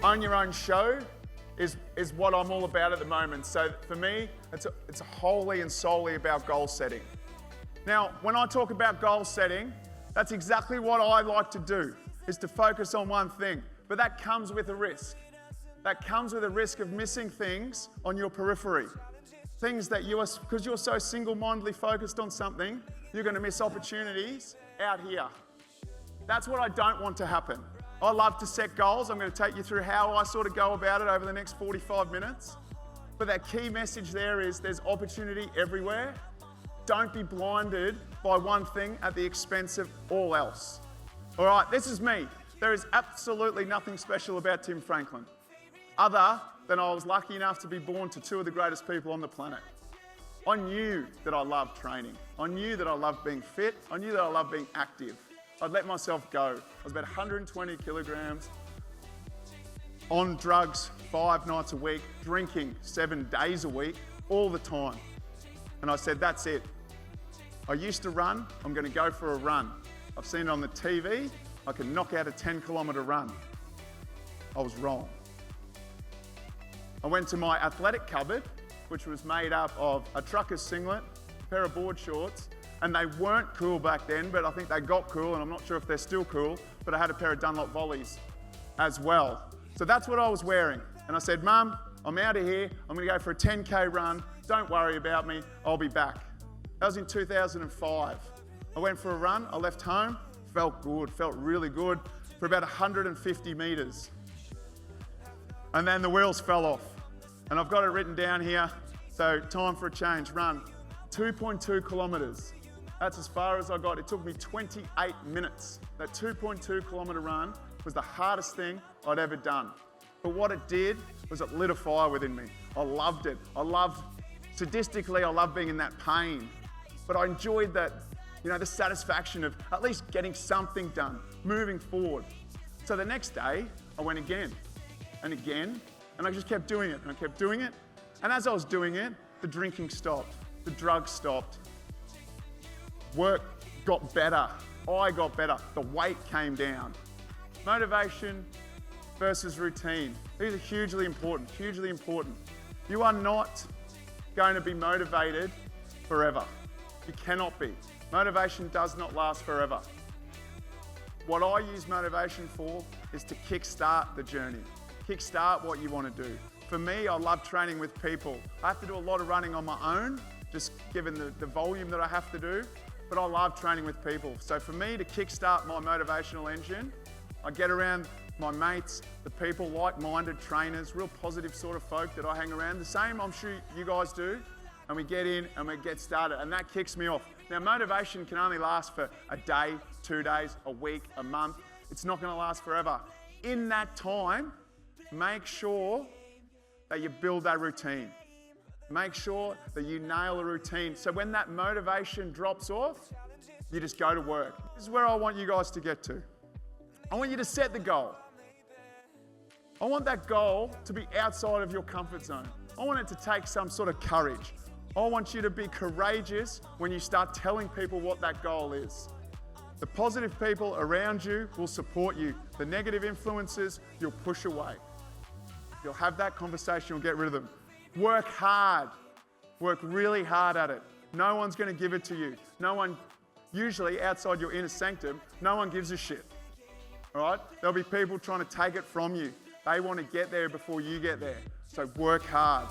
Own your own show is what I'm all about at the moment. So for me, it's wholly and solely about goal setting. Now, when I talk about goal setting, that's exactly what I like to do, is to focus on one thing. But that comes with a risk. That comes with a risk of missing things on your periphery. Things that because you're so single-mindedly focused on something, you're going to miss opportunities out here. That's what I don't want to happen. I love to set goals. I'm going to take you through how I sort of go about it over the next 45 minutes. But that key message there is there's opportunity everywhere. Don't be blinded by one thing at the expense of all else. All right, this is me. There is absolutely nothing special about Tim Franklin, other than I was lucky enough to be born to two of the greatest people on the planet. I knew that I loved training. I knew that I loved being fit. I knew that I loved being active. I'd let myself go. I was about 120 kilograms, on drugs 5 nights a week, drinking 7 days a week, all the time. And I said, that's it. I used to run, I'm going to go for a run. I've seen it on the TV, I can knock out a 10-kilometre run. I was wrong. I went to my athletic cupboard, which was made up of a trucker's singlet, a pair of board shorts, and they weren't cool back then, but I think they got cool, and I'm not sure if they're still cool, but I had a pair of Dunlop volleys as well. So that's what I was wearing. And I said, Mum, I'm out of here, I'm going to go for a 10K run, don't worry about me, I'll be back. That was in 2005. I went for a run, I left home, felt good, felt really good, for about 150 metres. And then the wheels fell off. And I've got it written down here, so time for a change, run. 2.2 kilometres. That's as far as I got. It took me 28 minutes. That 2.2 kilometre run was the hardest thing I'd ever done. But what it did was it lit a fire within me. I loved it. Sadistically, I loved being in that pain. But I enjoyed that, the satisfaction of at least getting something done, moving forward. So the next day, I went again and again, and I just kept doing it, and I kept doing it. And as I was doing it, the drinking stopped, the drugs stopped. Work got better, I got better, the weight came down. Motivation versus routine. These are hugely important, hugely important. You are not going to be motivated forever. You cannot be. Motivation does not last forever. What I use motivation for is to kickstart the journey, kickstart what you want to do. For me, I love training with people. I have to do a lot of running on my own, just given the volume that I have to do, but I love training with people. So for me to kickstart my motivational engine, I get around my mates, the people, like-minded trainers, real positive sort of folk that I hang around. The same I'm sure you guys do. And we get in and we get started, and that kicks me off. Now, motivation can only last for a day, 2 days, a week, a month. It's not going to last forever. In that time, make sure that you build that routine. Make sure that you nail a routine. So when that motivation drops off, you just go to work. This is where I want you guys to get to. I want you to set the goal. I want that goal to be outside of your comfort zone. I want it to take some sort of courage. I want you to be courageous when you start telling people what that goal is. The positive people around you will support you. The negative influences, you'll push away. You'll have that conversation, you'll get rid of them. Work hard. Work really hard at it. No one's going to give it to you. No one, usually outside your inner sanctum, no one gives a shit. All right? There'll be people trying to take it from you. They want to get there before you get there. So work hard.